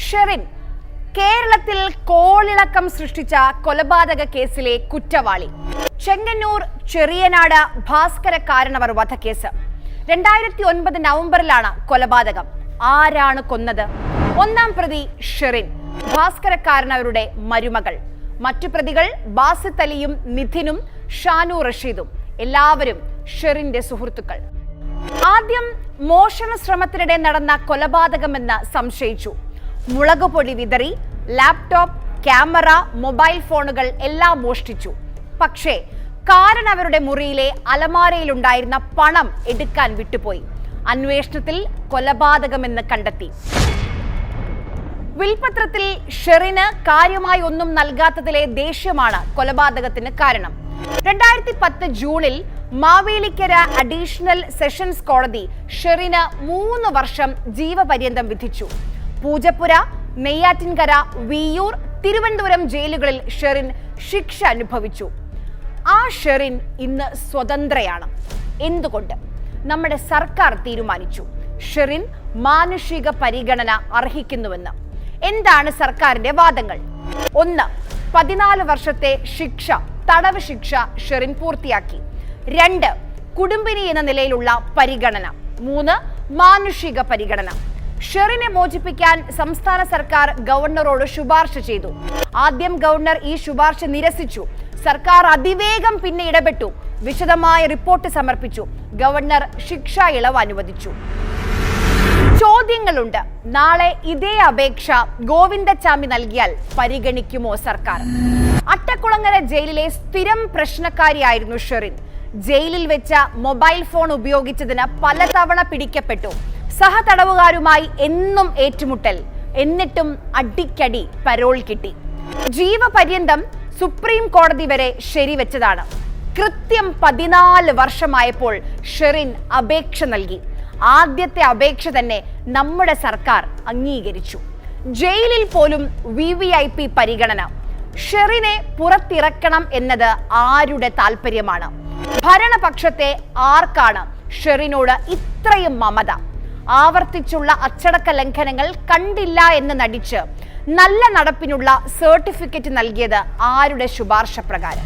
ഷെറിൻ കേരളത്തിൽ കോളിളക്കം സൃഷ്ടിച്ച കൊലപാതക കേസിലെ കുറ്റവാളി. ചെങ്ങന്നൂർ ചെറിയനാട് ഭാസ്കരക്കാരനവർ വധക്കേസ്. 2009 നവംബറിലാണ് കൊലപാതകം. ആരാണ് കൊന്നത്? ഒന്നാം പ്രതി ഷെറിൻ, ഭാസ്കരക്കാരനവരുടെ മരുമകൾ. മറ്റു പ്രതികൾ ബാസിത്ത് അലിയും നിധിനും ഷാനു റഷീദും. എല്ലാവരും ഷെറിന്റെ സുഹൃത്തുക്കൾ. ആദ്യം മോഷണ ശ്രമത്തിനിടെ നടന്ന കൊലപാതകമെന്ന് സംശയിച്ചു. മുളകുപൊടി വിതറി, ലാപ്ടോപ്പ്, ക്യാമറ, മൊബൈൽ ഫോണുകൾ എല്ലാം മോഷ്ടിച്ചു. പക്ഷേ കാരനവരുടെ മുറിയിലെ അലമാരയിലുണ്ടായിരുന്ന പണം എടുക്കാൻ വിട്ടുപോയി. അന്വേഷണത്തിൽ കൊലപാതകമെന്ന് കണ്ടെത്തി. വിൽപത്രത്തിൽ ഷെറിന് കാര്യമായി ഒന്നും നൽകാത്തതിലെ ദേഷ്യമാണ് കൊലപാതകത്തിന് കാരണം. 2010 ജൂണിൽ മാവേലിക്കര അഡീഷണൽ സെഷൻസ് കോടതി ഷെറിന് 3 വർഷം ജീവപര്യന്തം വിധിച്ചു. പൂജപ്പുര, നെയ്യാറ്റിൻകര, വിയ്യൂർ, തിരുവനന്തപുരം ജയിലുകളിൽ ഷെറിൻ ശിക്ഷ അനുഭവിച്ചു. ആ ഷെറിൻ ഇന്ന് സ്വതന്ത്രയാണ്. എന്തുകൊണ്ട്? നമ്മുടെ സർക്കാർ തീരുമാനിച്ചു ഷെറിൻ മാനുഷിക പരിഗണന അർഹിക്കുന്നുവെന്ന്. എന്താണ് സർക്കാരിന്റെ വാദങ്ങൾ? 1. 14 വർഷത്തെ ശിക്ഷ, തടവ് ശിക്ഷ ഷെറിൻ പൂർത്തിയാക്കി. 2. കുടുംബിനി എന്ന നിലയിലുള്ള പരിഗണന. 3. മാനുഷിക പരിഗണന. ഷെറിനെ മോചിപ്പിക്കാൻ സംസ്ഥാന സർക്കാർ ഗവർണറോട് ശുപാർശ ചെയ്തു. ആദ്യം ഗവർണർ ഈ ശുപാർശ നിരസിച്ചു. സർക്കാർ അതിവേഗം പിന്നെ ഇടപെട്ടു. വിശദമായ റിപ്പോർട്ട് സമർപ്പിച്ചു. ഗവർണർ ശിക്ഷാ ഇളവ് അനുവദിച്ചു. ചോദ്യങ്ങളുണ്ട്. നാളെ ഇതേ അപേക്ഷ ഗോവിന്ദച്ചാമി നൽകിയാൽ പരിഗണിക്കുമോ സർക്കാർ? അട്ടക്കുളങ്ങര ജയിലിലെ സ്ഥിരം പ്രശ്നക്കാരിയായിരുന്നു ഷെറിൻ. ജയിലിൽ വെച്ച മൊബൈൽ ഫോൺ ഉപയോഗിച്ചതിന് പലതവണ പിടിക്കപ്പെട്ടു. സഹതടവുകാരുമായി എന്നും ഏറ്റുമുട്ടൽ. എന്നിട്ടും അടിക്കടി പരോൾ കിട്ടി. ജീവപര്യന്തം സുപ്രീം കോടതി വരെ ശരിവെച്ചതാണ്. കൃത്യം 14 വർഷമായപ്പോൾ ഷെറിൻ അപേക്ഷ നൽകി. ആദ്യത്തെ അപേക്ഷ തന്നെ നമ്മുടെ സർക്കാർ അംഗീകരിച്ചു. ജയിലിൽ പോലും VVIP പരിഗണന. ഷെറിനെ പുറത്തിറക്കണം എന്നത് ആരുടെ താല്പര്യമാണ്? ഭരണപക്ഷത്തെ ആർക്കാണ് ഷെറിനോട് ഇത്രയും മമത? ആവർത്തിച്ചുള്ള അച്ചടക്ക ലംഘനങ്ങൾ കണ്ടില്ല എന്ന് നടിച്ച് നല്ല നടപ്പിനുള്ള സർട്ടിഫിക്കറ്റ് നൽകിയത് ആരുടെ ശുപാർശ പ്രകാരം?